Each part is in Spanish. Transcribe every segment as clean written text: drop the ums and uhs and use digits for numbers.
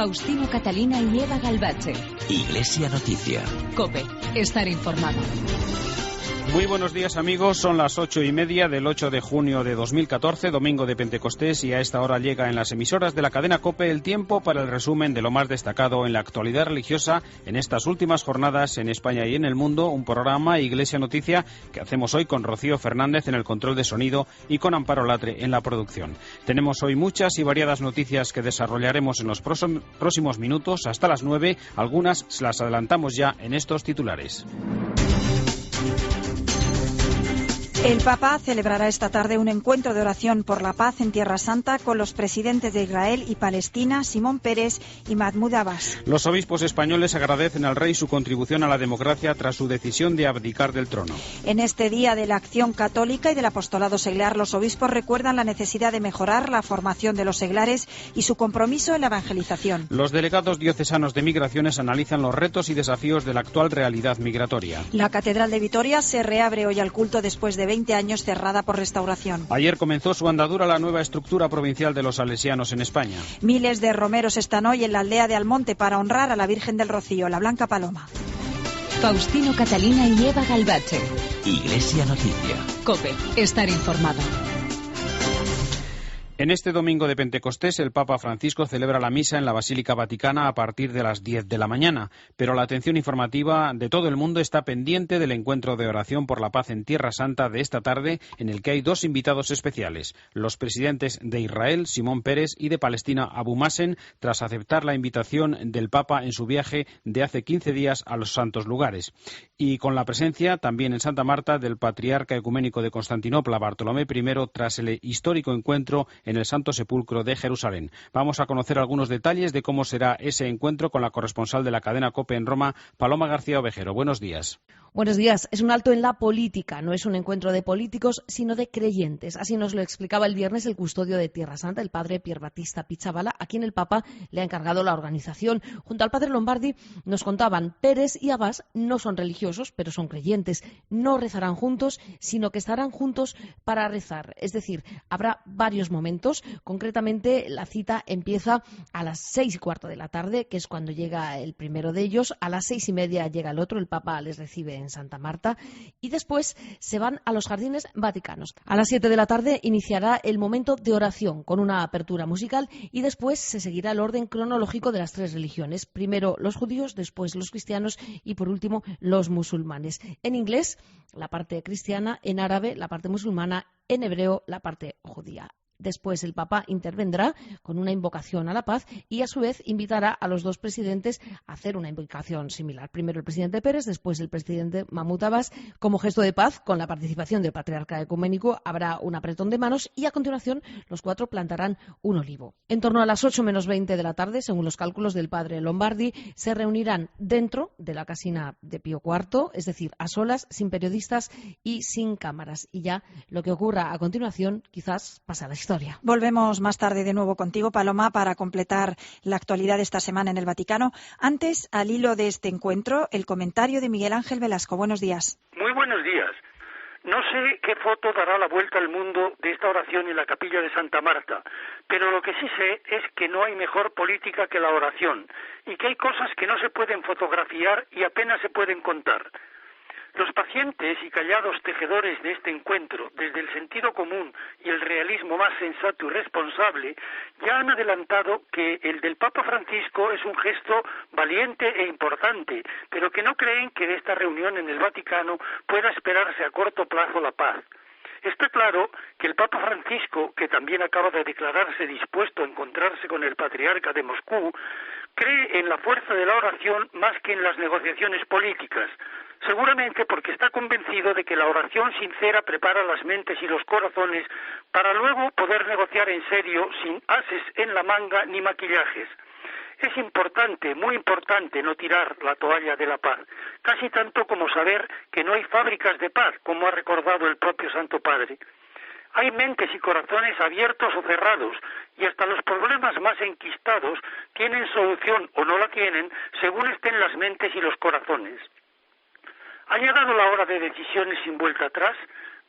Faustino Catalina y Eva Galvache. Iglesia Noticia. COPE. Estar informado. Muy buenos días, amigos. Son las 8:30 del 8 de junio de 2014, domingo de Pentecostés, y a esta hora llega en las emisoras de la cadena COPE el tiempo para el resumen de lo más destacado en la actualidad religiosa en estas últimas jornadas en España y en el mundo. Un programa Iglesia Noticia que hacemos hoy con Rocío Fernández en el control de sonido y con Amparo Latre en la producción. Tenemos hoy muchas y variadas noticias que desarrollaremos en los próximos minutos hasta las 9. Algunas se las adelantamos ya en estos titulares. El Papa celebrará esta tarde un encuentro de oración por la paz en Tierra Santa con los presidentes de Israel y Palestina, Simón Peres y Mahmoud Abbas. Los obispos españoles agradecen al rey su contribución a la democracia tras su decisión de abdicar del trono. En este día de la acción católica y del apostolado seglar, los obispos recuerdan la necesidad de mejorar la formación de los seglares y su compromiso en la evangelización. Los delegados diocesanos de migraciones analizan los retos y desafíos de la actual realidad migratoria. La Catedral de Vitoria se reabre hoy al culto después de 20 años cerrada por restauración. Ayer comenzó su andadura la nueva estructura provincial de los salesianos en España. Miles de romeros están hoy en la aldea de Almonte para honrar a la Virgen del Rocío, la Blanca Paloma. Faustino Catalina y Eva Galvache. Iglesia Noticia. COPE. Estar informado. En este domingo de Pentecostés, el Papa Francisco celebra la misa en la Basílica Vaticana a partir de las 10 de la mañana, pero la atención informativa de todo el mundo está pendiente del encuentro de oración por la paz en Tierra Santa de esta tarde, en el que hay dos invitados especiales, los presidentes de Israel, Simón Peres, y de Palestina, Abu Mazen, tras aceptar la invitación del Papa en su viaje de hace 15 días a los santos lugares. Y con la presencia, también en Santa Marta, del Patriarca Ecuménico de Constantinopla, Bartolomé I, tras el histórico encuentro en el Santo Sepulcro de Jerusalén. Vamos a conocer algunos detalles de cómo será ese encuentro con la corresponsal de la cadena COPE en Roma, Paloma García Ovejero. Buenos días. Buenos días. Es un alto en la política, no es un encuentro de políticos, sino de creyentes. Así nos lo explicaba el viernes el custodio de Tierra Santa, el padre Pier Battista Pizzaballa, a quien el Papa le ha encargado la organización. Junto al padre Lombardi nos contaban, Peres y Abbas no son religiosos, pero son creyentes. No rezarán juntos, sino que estarán juntos para rezar. Es decir, habrá varios momentos. Concretamente, la cita empieza a las 6:15 de la tarde, que es cuando llega el primero de ellos. A las 6:30 llega el otro, el Papa les recibe en Santa Marta, y después se van a los jardines vaticanos. A las 7 de la tarde iniciará el momento de oración con una apertura musical y después se seguirá el orden cronológico de las tres religiones. Primero los judíos, después los cristianos y por último los musulmanes. En inglés, la parte cristiana; en árabe, la parte musulmana; en hebreo, la parte judía. Después el Papa intervendrá con una invocación a la paz y a su vez invitará a los dos presidentes a hacer una invocación similar. Primero el presidente Peres, después el presidente Mahmoud Abbas. Como gesto de paz, con la participación del Patriarca Ecuménico, habrá un apretón de manos y a continuación los cuatro plantarán un olivo. En torno a las 8:20 de la tarde, según los cálculos del padre Lombardi, se reunirán dentro de la casina de Pío IV, es decir, a solas, sin periodistas y sin cámaras. Y ya lo que ocurra a continuación quizás pasa a la historia. Volvemos más tarde de nuevo contigo, Paloma, para completar la actualidad de esta semana en el Vaticano. Antes, al hilo de este encuentro, el comentario de Miguel Ángel Velasco. Buenos días. Muy buenos días. No sé qué foto dará la vuelta al mundo de esta oración en la capilla de Santa Marta, pero lo que sí sé es que no hay mejor política que la oración y que hay cosas que no se pueden fotografiar y apenas se pueden contar. Los pacientes y callados tejedores de este encuentro, desde el sentido común y el realismo más sensato y responsable, ya han adelantado que el del Papa Francisco es un gesto valiente e importante, pero que no creen que de esta reunión en el Vaticano pueda esperarse a corto plazo la paz. Está claro que el Papa Francisco, que también acaba de declararse dispuesto a encontrarse con el Patriarca de Moscú, cree en la fuerza de la oración más que en las negociaciones políticas. Seguramente porque está convencido de que la oración sincera prepara las mentes y los corazones para luego poder negociar en serio, sin ases en la manga ni maquillajes. Es importante, muy importante, no tirar la toalla de la paz, casi tanto como saber que no hay fábricas de paz, como ha recordado el propio Santo Padre. Hay mentes y corazones abiertos o cerrados, y hasta los problemas más enquistados tienen solución o no la tienen según estén las mentes y los corazones. ¿Ha llegado la hora de decisiones sin vuelta atrás?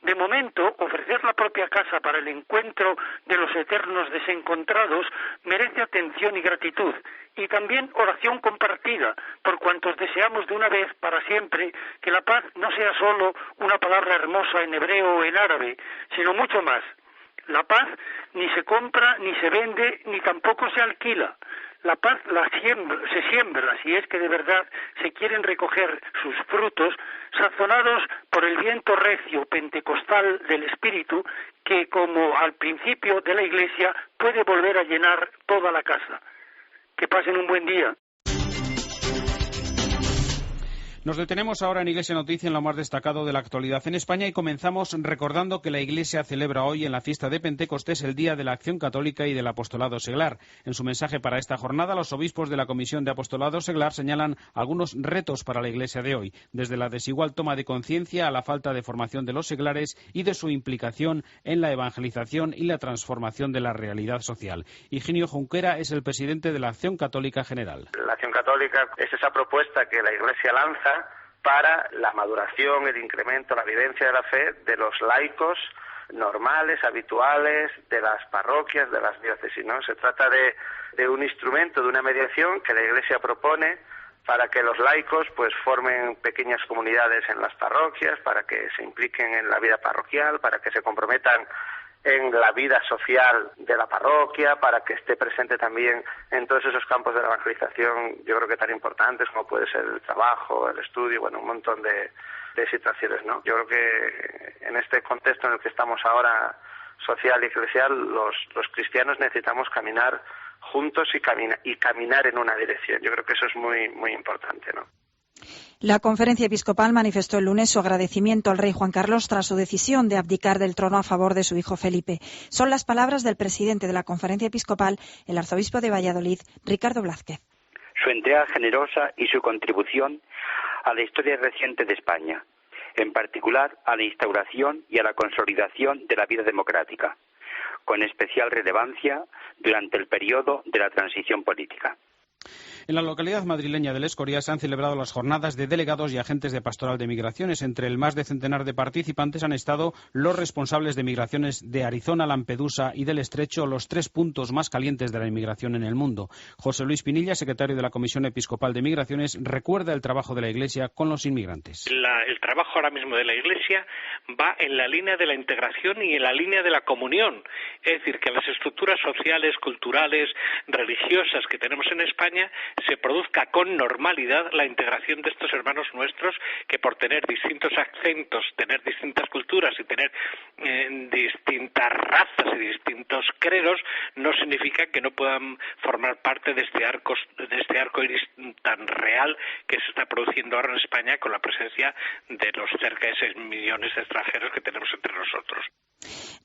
De momento, ofrecer la propia casa para el encuentro de los eternos desencontrados merece atención y gratitud, y también oración compartida, por cuantos deseamos de una vez para siempre que la paz no sea solo una palabra hermosa en hebreo o en árabe, sino mucho más. La paz ni se compra, ni se vende, ni tampoco se alquila. La paz se siembra, si es que de verdad se quieren recoger sus frutos, sazonados por el viento recio pentecostal del Espíritu, que, como al principio de la Iglesia, puede volver a llenar toda la casa. Que pasen un buen día. Nos detenemos ahora en Iglesia Noticia en lo más destacado de la actualidad en España y comenzamos recordando que la Iglesia celebra hoy en la fiesta de Pentecostés el Día de la Acción Católica y del Apostolado Seglar. En su mensaje para esta jornada, los obispos de la Comisión de Apostolado Seglar señalan algunos retos para la Iglesia de hoy, desde la desigual toma de conciencia a la falta de formación de los seglares y de su implicación en la evangelización y la transformación de la realidad social. Higinio Junquera es el presidente de la Acción Católica General. La Acción Católica es esa propuesta que la Iglesia lanza para la maduración, el incremento, la vivencia de la fe de los laicos normales, habituales, de las parroquias, de las diócesis, ¿no? Se trata de un instrumento, de una mediación que la Iglesia propone para que los laicos pues formen pequeñas comunidades en las parroquias, para que se impliquen en la vida parroquial, para que se comprometan en la vida social de la parroquia, para que esté presente también en todos esos campos de la evangelización, yo creo que tan importantes como puede ser el trabajo, el estudio, bueno, un montón de situaciones, ¿no? Yo creo que en este contexto en el que estamos ahora, social y eclesial, los cristianos necesitamos caminar juntos y caminar en una dirección. Yo creo que eso es muy, muy importante, ¿no? La Conferencia Episcopal manifestó el lunes su agradecimiento al rey Juan Carlos tras su decisión de abdicar del trono a favor de su hijo Felipe. Son las palabras del presidente de la Conferencia Episcopal, el arzobispo de Valladolid, Ricardo Blázquez. Su entrega generosa y su contribución a la historia reciente de España, en particular a la instauración y a la consolidación de la vida democrática, con especial relevancia durante el periodo de la transición política. En la localidad madrileña del Escorial se han celebrado las jornadas de delegados y agentes de Pastoral de Migraciones. Entre el más de centenar de participantes han estado los responsables de migraciones de Arizona, Lampedusa y del Estrecho, los 3 puntos más calientes de la inmigración en el mundo. José Luis Pinilla, secretario de la Comisión Episcopal de Migraciones, recuerda el trabajo de la Iglesia con los inmigrantes. El trabajo ahora mismo de la Iglesia va en la línea de la integración y en la línea de la comunión. Es decir, que las estructuras sociales, culturales, religiosas que tenemos en España se produzca con normalidad la integración de estos hermanos nuestros que por tener distintos acentos, tener distintas culturas y tener distintas razas y distintos credos no significa que no puedan formar parte de este arco iris tan real que se está produciendo ahora en España con la presencia de los cerca de 6 millones de extranjeros que tenemos entre nosotros.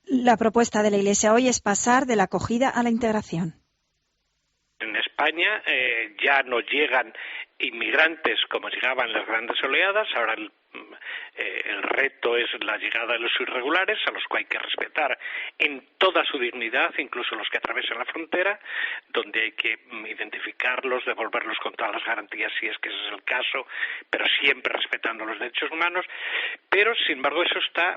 La propuesta de la Iglesia hoy es pasar de la acogida a la integración. En España ya no llegan inmigrantes como llegaban las grandes oleadas, ahora el reto es la llegada de los irregulares, a los que hay que respetar en toda su dignidad, incluso los que atraviesan la frontera, donde hay que identificarlos, devolverlos con todas las garantías si es que ese es el caso, pero siempre respetando los derechos humanos. Pero, sin embargo, eso está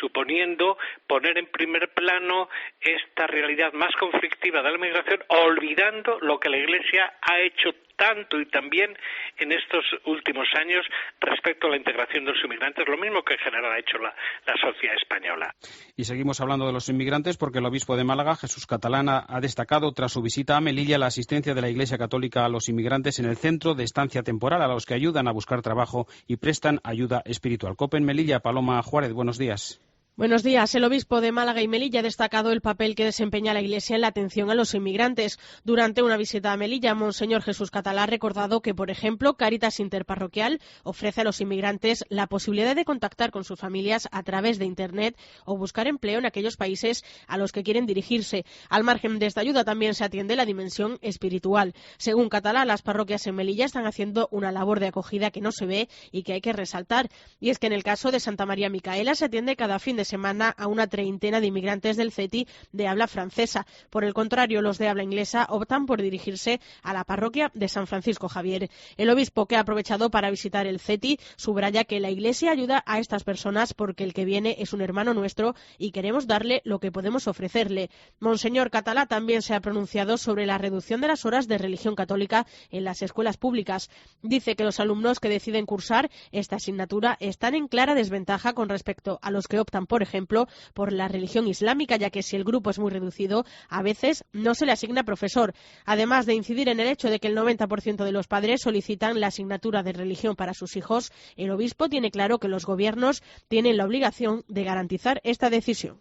suponiendo poner en primer plano esta realidad más conflictiva de la migración, olvidando lo que la Iglesia ha hecho tanto y también en estos últimos años respecto a la integración de los inmigrantes, lo mismo que en general ha hecho la sociedad española. Y seguimos hablando de los inmigrantes porque el obispo de Málaga, Jesús Catalán, ha destacado tras su visita a Melilla la asistencia de la Iglesia Católica a los inmigrantes en el centro de estancia temporal, a los que ayudan a buscar trabajo y prestan ayuda espiritual. COPE en Melilla, Paloma Juárez, buenos días. Buenos días. El obispo de Málaga y Melilla ha destacado el papel que desempeña la Iglesia en la atención a los inmigrantes. Durante una visita a Melilla, Monseñor Jesús Catalá ha recordado que, por ejemplo, Cáritas Interparroquial ofrece a los inmigrantes la posibilidad de contactar con sus familias a través de Internet o buscar empleo en aquellos países a los que quieren dirigirse. Al margen de esta ayuda también se atiende la dimensión espiritual. Según Catalá, las parroquias en Melilla están haciendo una labor de acogida que no se ve y que hay que resaltar. Y es que en el caso de Santa María Micaela se atiende cada fin de semana a una treintena de inmigrantes del CETI de habla francesa. Por el contrario, los de habla inglesa optan por dirigirse a la parroquia de San Francisco Javier. El obispo, que ha aprovechado para visitar el CETI, subraya que la Iglesia ayuda a estas personas porque el que viene es un hermano nuestro y queremos darle lo que podemos ofrecerle. Monseñor Catalá también se ha pronunciado sobre la reducción de las horas de religión católica en las escuelas públicas. Dice que los alumnos que deciden cursar esta asignatura están en clara desventaja con respecto a los que optan, por ejemplo, por la religión islámica, ya que si el grupo es muy reducido, a veces no se le asigna profesor. Además de incidir en el hecho de que el 90% de los padres solicitan la asignatura de religión para sus hijos, el obispo tiene claro que los gobiernos tienen la obligación de garantizar esta decisión.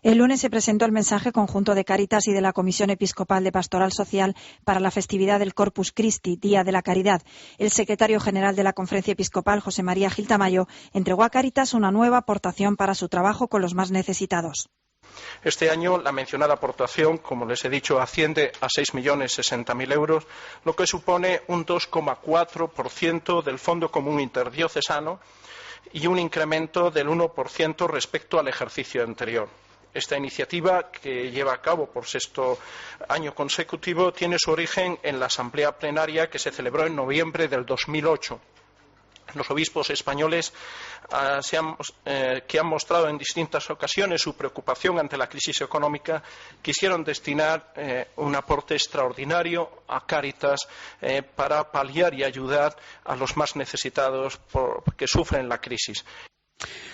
El lunes se presentó el mensaje conjunto de Cáritas y de la Comisión Episcopal de Pastoral Social para la festividad del Corpus Christi, Día de la Caridad. El secretario general de la Conferencia Episcopal, José María Gil Tamayo, entregó a Cáritas una nueva aportación para su trabajo con los más necesitados. Este año la mencionada aportación, como les he dicho, asciende a 6.060.000 euros, lo que supone un 2,4% del Fondo Común Interdiocesano y un incremento del 1% respecto al ejercicio anterior. Esta iniciativa, que lleva a cabo por sexto año consecutivo, tiene su origen en la Asamblea Plenaria que se celebró en noviembre del 2008. Los obispos españoles que han mostrado en distintas ocasiones su preocupación ante la crisis económica quisieron destinar un aporte extraordinario a Cáritas para paliar y ayudar a los más necesitados que sufren la crisis.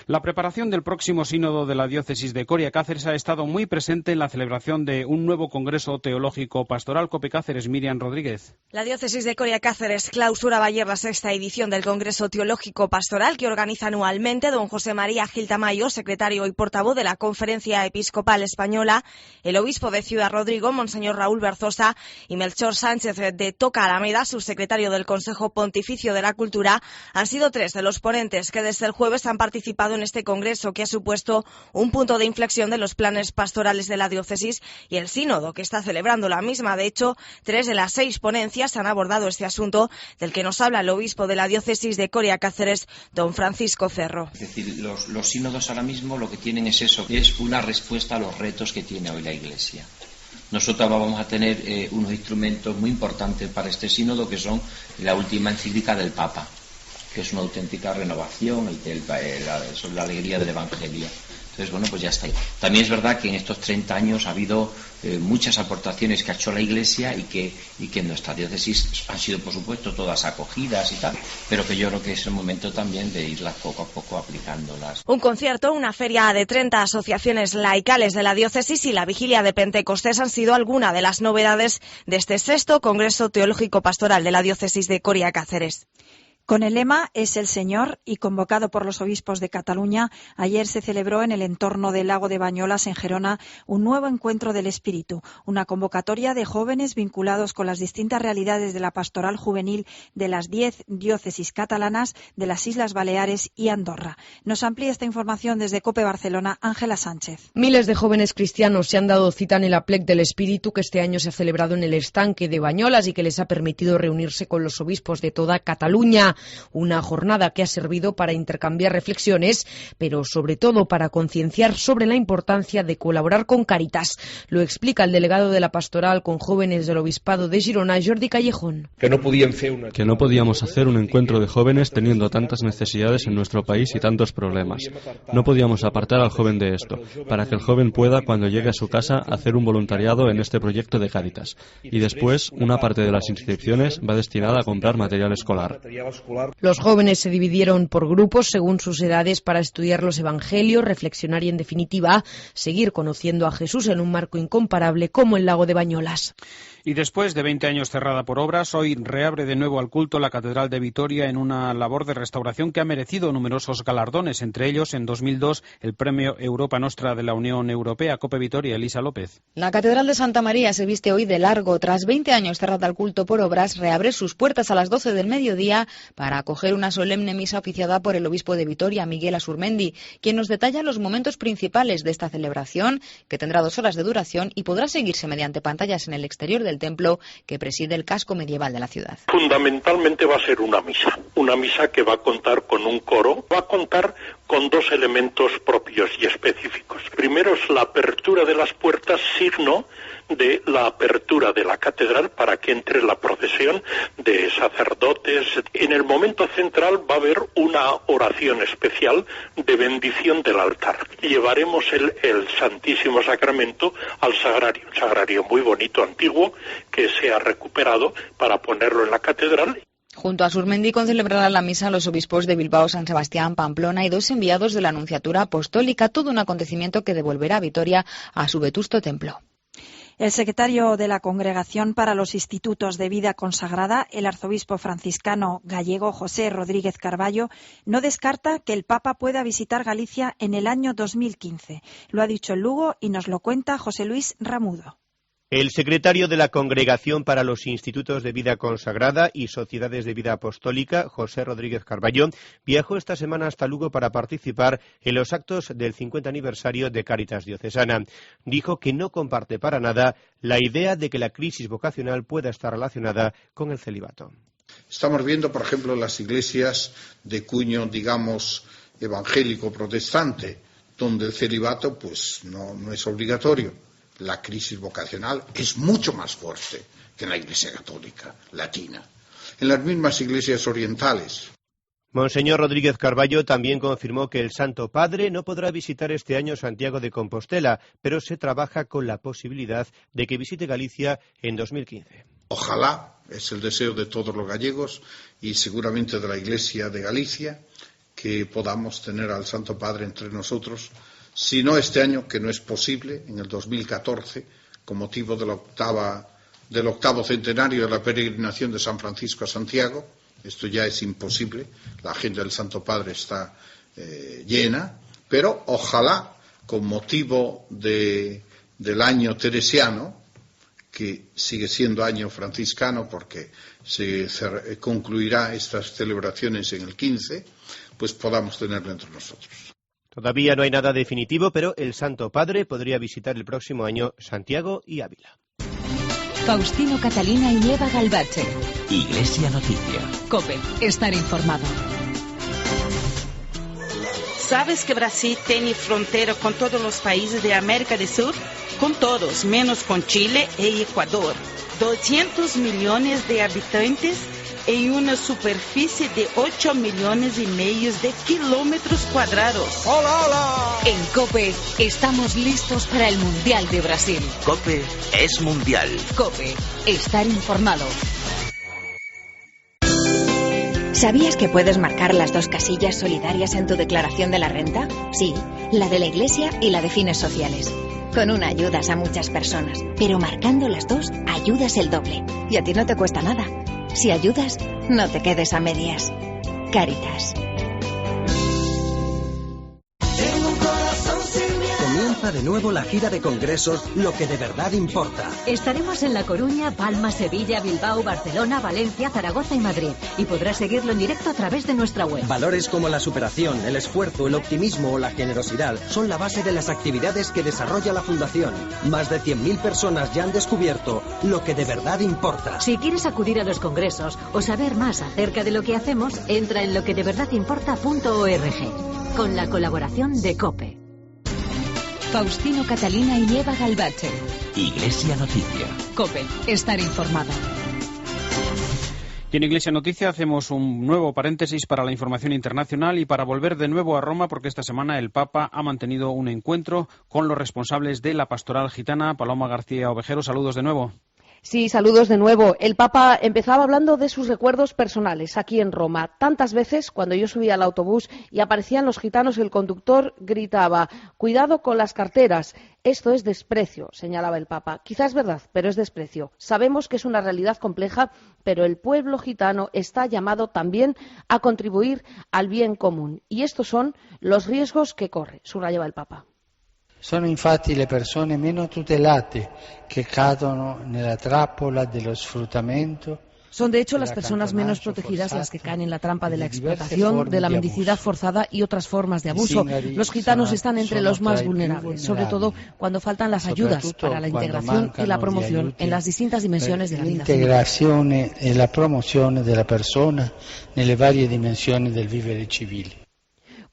La preparación del próximo sínodo de la diócesis de Coria Cáceres ha estado muy presente en la celebración de un nuevo congreso teológico pastoral. COPE Cáceres, Miriam Rodríguez. La diócesis de Coria Cáceres clausuraba ayer la sexta edición del congreso teológico pastoral que organiza anualmente don José María Gil Tamayo, secretario y portavoz de la Conferencia Episcopal Española, el obispo de Ciudad Rodrigo, monseñor Raúl Berzosa, y Melchor Sánchez de Toca Alameda, subsecretario del Consejo Pontificio de la Cultura, han sido tres de los ponentes que desde el jueves han participado en este congreso, que ha supuesto un punto de inflexión de los planes pastorales de la diócesis y el sínodo que está celebrando la misma. De hecho, 3 de las 6 ponencias han abordado este asunto, del que nos habla el obispo de la diócesis de Coria Cáceres, don Francisco Cerro. Es decir, los sínodos ahora mismo lo que tienen es eso, es una respuesta a los retos que tiene hoy la Iglesia. Nosotros vamos a tener unos instrumentos muy importantes para este sínodo, que son la última encíclica del Papa, que es una auténtica renovación sobre la alegría del Evangelio. Entonces, bueno, pues ya está ahí. También es verdad que en estos 30 años ha habido muchas aportaciones que ha hecho la Iglesia y que en nuestra diócesis han sido, por supuesto, todas acogidas y tal, pero que yo creo que es el momento también de irlas poco a poco aplicándolas. Un concierto, una feria de 30 asociaciones laicales de la diócesis y la vigilia de Pentecostés han sido algunas de las novedades de este sexto Congreso Teológico Pastoral de la diócesis de Coria Cáceres. Con el lema Es el Señor y convocado por los obispos de Cataluña, ayer se celebró en el entorno del lago de Bañolas, en Gerona, un nuevo encuentro del Espíritu, una convocatoria de jóvenes vinculados con las distintas realidades de la pastoral juvenil de las 10 diócesis catalanas, de las Islas Baleares y Andorra. Nos amplía esta información desde COPE Barcelona, Ángela Sánchez. Miles de jóvenes cristianos se han dado cita en el Aplec del Espíritu, que este año se ha celebrado en el estanque de Bañolas y que les ha permitido reunirse con los obispos de toda Cataluña. Una jornada que ha servido para intercambiar reflexiones, pero sobre todo para concienciar sobre la importancia de colaborar con Cáritas. Lo explica el delegado de la pastoral con jóvenes del Obispado de Girona, Jordi Callejón. Que no podíamos hacer un encuentro de jóvenes teniendo tantas necesidades en nuestro país y tantos problemas. No podíamos apartar al joven de esto, para que el joven pueda, cuando llegue a su casa, hacer un voluntariado en este proyecto de Cáritas. Y después, una parte de las inscripciones va destinada a comprar material escolar. Los jóvenes se dividieron por grupos según sus edades para estudiar los evangelios, reflexionar y, en definitiva, seguir conociendo a Jesús en un marco incomparable como el lago de Bañolas. Y después de 20 años cerrada por obras, hoy reabre de nuevo al culto la Catedral de Vitoria en una labor de restauración que ha merecido numerosos galardones, entre ellos, en 2002, el Premio Europa Nostra de la Unión Europea. COPE Vitoria, Elisa López. La Catedral de Santa María se viste hoy de largo. Tras 20 años cerrada al culto por obras, reabre sus puertas a las 12 del mediodía para acoger una solemne misa oficiada por el obispo de Vitoria, Miguel Asurmendi, quien nos detalla los momentos principales de esta celebración, que tendrá 2 horas de duración y podrá seguirse mediante pantallas en el exterior del templo que preside el casco medieval de la ciudad. Fundamentalmente va a ser una misa que va a contar con un coro, va a contar con dos elementos propios y específicos. Primero es la apertura de las puertas, signo de la apertura de la catedral para que entre la procesión de sacerdotes. En el momento central va a haber una oración especial de bendición del altar. Llevaremos el Santísimo Sacramento al sagrario, un sagrario muy bonito, antiguo, que se ha recuperado para ponerlo en la catedral. Junto a Surmendi celebrarán la misa los obispos de Bilbao, San Sebastián, Pamplona y 2 enviados de la Nunciatura Apostólica, todo un acontecimiento que devolverá a Vitoria a su vetusto templo. El secretario de la Congregación para los Institutos de Vida Consagrada, el arzobispo franciscano gallego José Rodríguez Carballo, no descarta que el Papa pueda visitar Galicia en el año 2015. Lo ha dicho en Lugo y nos lo cuenta José Luis Ramudo. El secretario de la Congregación para los Institutos de Vida Consagrada y Sociedades de Vida Apostólica, José Rodríguez Carballo, viajó esta semana hasta Lugo para participar en los actos del 50 aniversario de Cáritas Diocesana. Dijo que no comparte para nada la idea de que la crisis vocacional pueda estar relacionada con el celibato. Estamos viendo, por ejemplo, las iglesias de cuño, digamos, evangélico protestante, donde el celibato pues no es obligatorio. La crisis vocacional es mucho más fuerte que en la Iglesia Católica latina, en las mismas iglesias orientales. Monseñor Rodríguez Carballo también confirmó que el Santo Padre no podrá visitar este año Santiago de Compostela, pero se trabaja con la posibilidad de que visite Galicia en 2015. Ojalá, es el deseo de todos los gallegos y seguramente de la Iglesia de Galicia, que podamos tener al Santo Padre entre nosotros. Si no este año, que no es posible, en el 2014, con motivo del octavo centenario de la peregrinación de San Francisco a Santiago, esto ya es imposible, la agenda del Santo Padre está llena, pero ojalá, con motivo del año teresiano, que sigue siendo año franciscano porque se concluirá estas celebraciones en el 15, pues podamos tenerlo entre nosotros. Todavía no hay nada definitivo, pero el Santo Padre podría visitar el próximo año Santiago y Ávila. Faustino Catalina y Eva Galbache. Iglesia Noticia. COPE. Estar informado. ¿Sabes que Brasil tiene frontera con todos los países de América del Sur? Con todos, menos con Chile e Ecuador. 200 millones de habitantes en una superficie de 8 millones y medio de kilómetros cuadrados. ¡Hola, hola! En COPE estamos listos para el Mundial de Brasil. COPE es mundial. COPE. Estar informado. ¿Sabías que puedes marcar las 2 casillas solidarias en tu declaración de la renta? Sí, la de la Iglesia y la de fines sociales. Con una ayudas a muchas personas, pero marcando las 2 ayudas el doble. Y a ti no te cuesta nada. Si ayudas, no te quedes a medias. Cáritas. Comienza de nuevo la gira de congresos Lo que de verdad importa. Estaremos en La Coruña, Palma, Sevilla, Bilbao, Barcelona, Valencia, Zaragoza y Madrid. Y podrás seguirlo en directo a través de nuestra web. Valores como la superación, el esfuerzo, el optimismo o la generosidad son la base de las actividades que desarrolla la Fundación. Más de 100.000 personas ya han descubierto lo que de verdad importa. Si quieres acudir a los congresos o saber más acerca de lo que hacemos, entra en loquedeverdadimporta.org. Con la colaboración de COPE. Faustino Catalina y Eva Galbache. Iglesia Noticia. COPE. Estar informado. Y en Iglesia Noticia hacemos un nuevo paréntesis para la información internacional y para volver de nuevo a Roma, porque esta semana el Papa ha mantenido un encuentro con los responsables de la pastoral gitana. Paloma García Ovejero, saludos de nuevo. Sí, saludos de nuevo. El Papa empezaba hablando de sus recuerdos personales aquí en Roma. Tantas veces, cuando yo subía al autobús y aparecían los gitanos, el conductor gritaba: «Cuidado con las carteras». Esto es desprecio, señalaba el Papa. Quizás es verdad, pero es desprecio. Sabemos que es una realidad compleja, pero el pueblo gitano está llamado también a contribuir al bien común. Y estos son los riesgos que corre, subrayaba el Papa. Sono infatti le persone meno tutelate che cadono nella trappola dello sfruttamento. Son de hecho las personas menos protegidas las que caen en la trampa de la explotación, de la mendicidad forzada y otras formas de abuso. Los gitanos están entre los más vulnerables, sobre todo cuando faltan las ayudas para la integración y la promoción en las distintas dimensiones de la vida civil. L'integrazione e la promozione della persona nelle varie dimensioni del vivere civile.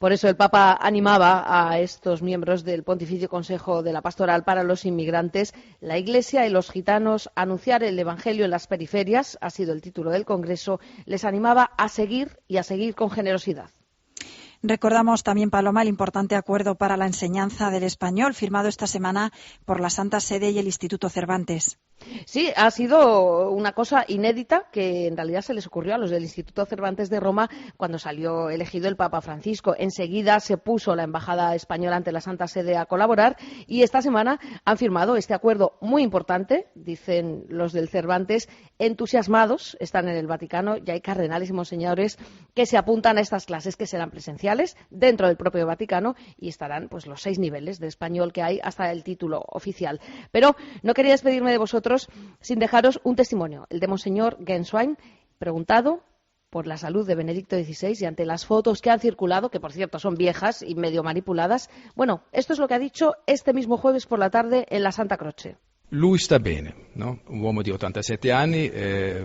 Por eso el Papa animaba a estos miembros del Pontificio Consejo de la Pastoral para los Inmigrantes, la Iglesia y los gitanos a anunciar el Evangelio en las periferias, ha sido el título del Congreso, les animaba a seguir y a seguir con generosidad. Recordamos también, Paloma, el importante acuerdo para la enseñanza del español firmado esta semana por la Santa Sede y el Instituto Cervantes. Sí, ha sido una cosa inédita que en realidad se les ocurrió a los del Instituto Cervantes de Roma cuando salió elegido el Papa Francisco. Enseguida se puso la Embajada Española ante la Santa Sede a colaborar y esta semana han firmado este acuerdo muy importante, dicen los del Cervantes, entusiasmados, están en el Vaticano, ya hay cardenales y monseñores que se apuntan a estas clases que serán presenciales dentro del propio Vaticano y estarán pues los 6 niveles de español que hay hasta el título oficial. Pero no quería despedirme de vosotros sin dejaros un testimonio, el de Monseñor Genswein, preguntado por la salud de Benedicto XVI y ante las fotos que han circulado, que por cierto son viejas y medio manipuladas. Bueno, esto es lo que ha dicho este mismo jueves por la tarde en la Santa Croce. Lui sta bene, ¿no? Un uomo di 87 anni,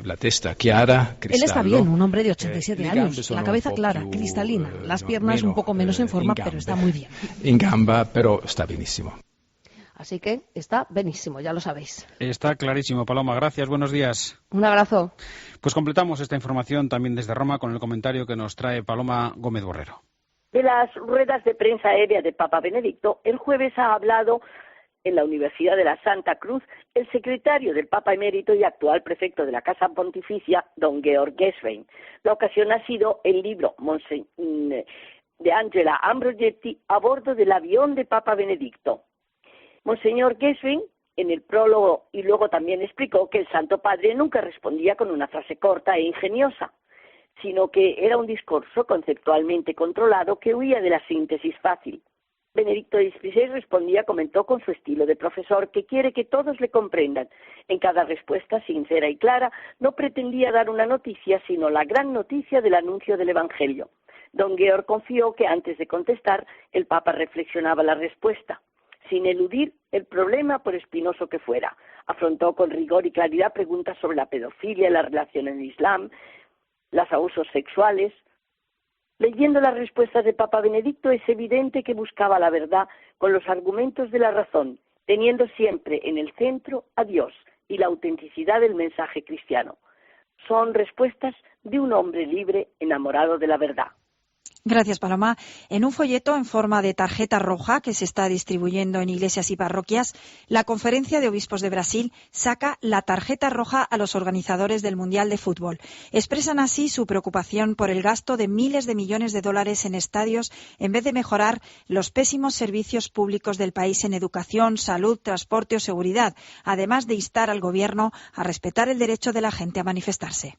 la testa chiara, cristallo. Él está bien, un hombre de 87 años, la cabeza clara, cristalina, las piernas un poco menos en forma, pero está muy bien. In gamba, pero está benissimo. Así que está benísimo, ya lo sabéis. Está clarísimo, Paloma. Gracias, buenos días. Un abrazo. Pues completamos esta información también desde Roma con el comentario que nos trae Paloma Gómez Borrero. De las ruedas de prensa aérea de Papa Benedicto, el jueves ha hablado en la Universidad de la Santa Cruz el secretario del Papa emérito y actual prefecto de la Casa Pontificia, don Georg Genswein. La ocasión ha sido el libro de Angela Ambrogetti a bordo del avión de Papa Benedicto. Monseñor Genswein, en el prólogo y luego también explicó que el Santo Padre nunca respondía con una frase corta e ingeniosa, sino que era un discurso conceptualmente controlado que huía de la síntesis fácil. Benedicto XVI respondía, comentó, con su estilo de profesor que quiere que todos le comprendan. En cada respuesta sincera y clara no pretendía dar una noticia, sino la gran noticia del anuncio del Evangelio. Don Georg confió que antes de contestar el Papa reflexionaba la respuesta, sin eludir el problema por espinoso que fuera. Afrontó con rigor y claridad preguntas sobre la pedofilia, la relación en el Islam, los abusos sexuales. Leyendo las respuestas de Papa Benedicto es evidente que buscaba la verdad con los argumentos de la razón, teniendo siempre en el centro a Dios y la autenticidad del mensaje cristiano. Son respuestas de un hombre libre enamorado de la verdad. Gracias, Paloma. En un folleto en forma de tarjeta roja que se está distribuyendo en iglesias y parroquias, la Conferencia de Obispos de Brasil saca la tarjeta roja a los organizadores del Mundial de Fútbol. Expresan así su preocupación por el gasto de miles de millones de dólares en estadios en vez de mejorar los pésimos servicios públicos del país en educación, salud, transporte o seguridad, además de instar al gobierno a respetar el derecho de la gente a manifestarse.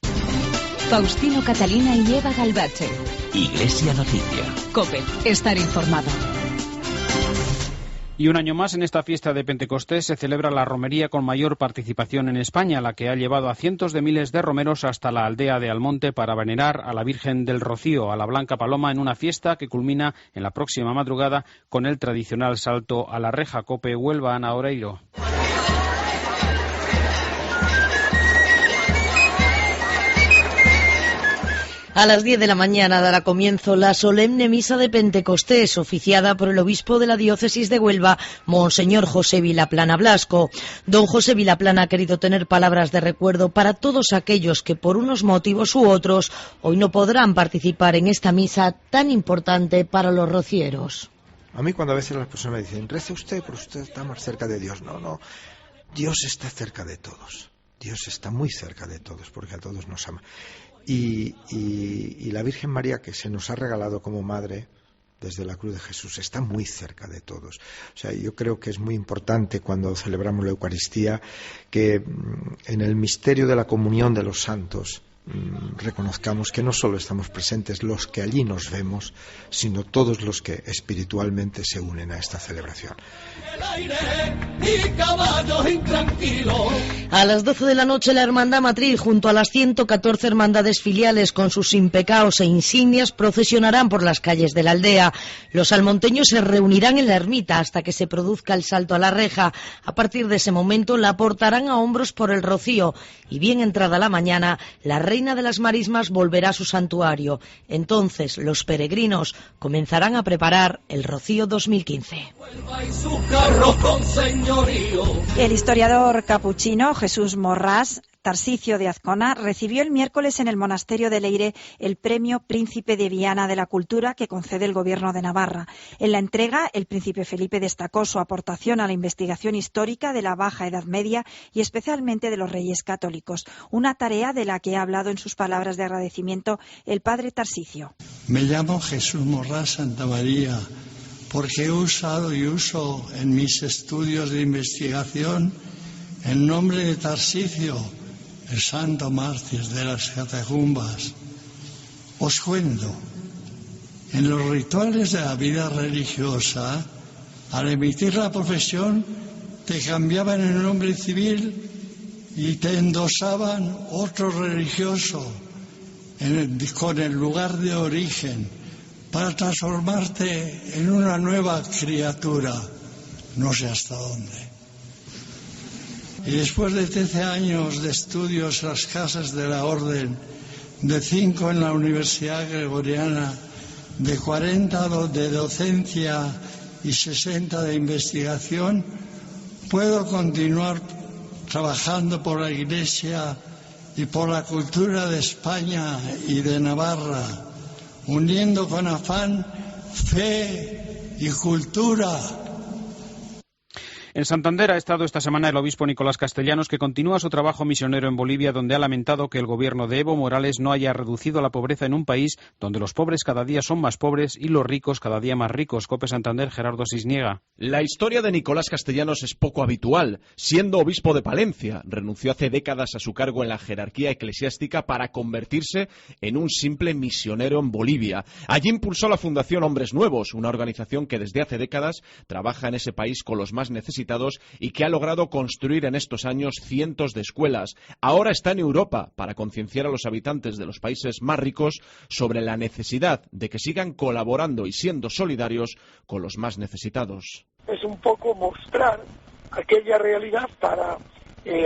Faustino Catalina y Eva Galvache. Iglesia Noticia. COPE. Estar informado. Y un año más en esta fiesta de Pentecostés se celebra la romería con mayor participación en España, la que ha llevado a cientos de miles de romeros hasta la aldea de Almonte para venerar a la Virgen del Rocío, a la Blanca Paloma, en una fiesta que culmina en la próxima madrugada con el tradicional salto a la reja. COPE Huelva, Ana Oreiro. A las 10 de la mañana dará comienzo la solemne misa de Pentecostés, oficiada por el obispo de la diócesis de Huelva, Monseñor José Vilaplana Blasco. Don José Vilaplana ha querido tener palabras de recuerdo para todos aquellos que por unos motivos u otros hoy no podrán participar en esta misa tan importante para los rocieros. A mí cuando a veces las personas me dicen, rece usted, pero usted está más cerca de Dios. No, Dios está cerca de todos. Dios está muy cerca de todos, porque a todos nos ama. Y la Virgen María, que se nos ha regalado como madre desde la cruz de Jesús, está muy cerca de todos. O sea, yo creo que es muy importante cuando celebramos la Eucaristía que en el misterio de la comunión de los santos reconozcamos que no solo estamos presentes los que allí nos vemos, sino todos los que espiritualmente se unen a esta celebración. A las 12 de la noche la Hermandad Matriz, junto a las 114 hermandades filiales con sus impecaos e insignias, procesionarán por las calles de la aldea. Los almonteños se reunirán en la ermita hasta que se produzca el salto a la reja. A partir de ese momento la portarán a hombros por el Rocío y bien entrada la mañana, la Reina reina de las marismas volverá a su santuario. Entonces los peregrinos comenzarán a preparar el Rocío 2015. El historiador capuchino Jesús Morrás Tarsicio de Azcona recibió el miércoles en el monasterio de Leire el premio Príncipe de Viana de la Cultura que concede el Gobierno de Navarra. En la entrega, el príncipe Felipe destacó su aportación a la investigación histórica de la Baja Edad Media y especialmente de los Reyes Católicos, una tarea de la que ha hablado en sus palabras de agradecimiento el padre Tarsicio. Me llamo Jesús Morrás Santamaría porque he usado y uso en mis estudios de investigación el nombre de Tarsicio, el santo mártir de las catacumbas. Os cuento, en los rituales de la vida religiosa, al emitir la profesión, te cambiaban el nombre civil y te endosaban otro religioso con el lugar de origen para transformarte en una nueva criatura, no sé hasta dónde. Y después de 13 años de estudios en las casas de la Orden, de 5 en la Universidad Gregoriana, de 40 de docencia y 60 de investigación, puedo continuar trabajando por la Iglesia y por la cultura de España y de Navarra, uniendo con afán fe y cultura. En Santander ha estado esta semana el obispo Nicolás Castellanos, que continúa su trabajo misionero en Bolivia, donde ha lamentado que el gobierno de Evo Morales no haya reducido la pobreza en un país donde los pobres cada día son más pobres y los ricos cada día más ricos. COPE Santander, Gerardo Cisniega. La historia de Nicolás Castellanos es poco habitual. Siendo obispo de Palencia, renunció hace décadas a su cargo en la jerarquía eclesiástica para convertirse en un simple misionero en Bolivia. Allí impulsó la Fundación Hombres Nuevos, una organización que desde hace décadas trabaja en ese país con los más necesitados y que ha logrado construir en estos años cientos de escuelas. Ahora está en Europa para concienciar a los habitantes de los países más ricos sobre la necesidad de que sigan colaborando y siendo solidarios con los más necesitados. Es un poco mostrar aquella realidad para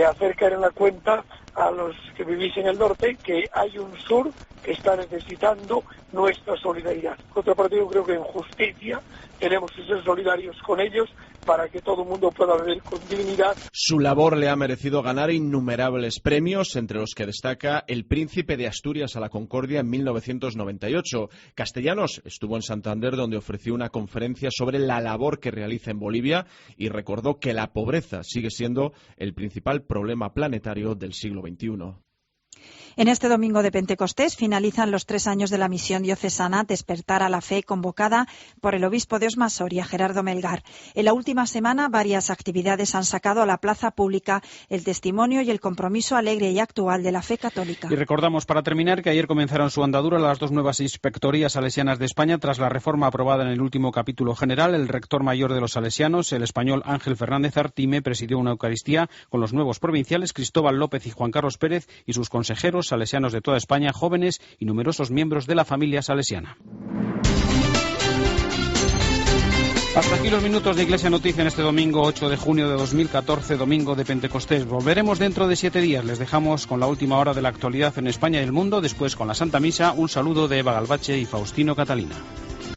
hacer caer en la cuenta a los que vivís en el norte que hay un sur que está necesitando nuestra solidaridad. Por otra parte, yo creo que en justicia tenemos que ser solidarios con ellos para que todo el mundo pueda vivir con dignidad. Su labor le ha merecido ganar innumerables premios, entre los que destaca el Príncipe de Asturias a la Concordia en 1998. Castellanos estuvo en Santander, donde ofreció una conferencia sobre la labor que realiza en Bolivia y recordó que la pobreza sigue siendo el principal problema planetario del siglo XXI. En este domingo de Pentecostés finalizan los 3 años de la misión diocesana Despertar a la Fe, convocada por el obispo de Osma Soria, Gerardo Melgar. En la última semana, varias actividades han sacado a la plaza pública el testimonio y el compromiso alegre y actual de la fe católica. Y recordamos, para terminar, que ayer comenzaron su andadura las 2 nuevas inspectorías salesianas de España tras la reforma aprobada en el último capítulo general. El rector mayor de los salesianos, el español Ángel Fernández Artime, presidió una Eucaristía con los nuevos provinciales Cristóbal López y Juan Carlos Pérez y sus consejeros salesianos de toda España, jóvenes y numerosos miembros de la familia salesiana. Hasta aquí los minutos de Iglesia Noticia en este domingo 8 de junio de 2014, domingo de Pentecostés. Volveremos dentro de 7 días. Les dejamos con la última hora de la actualidad en España y el mundo, después con la Santa Misa. Un saludo de Eva Galvache y Faustino Catalina.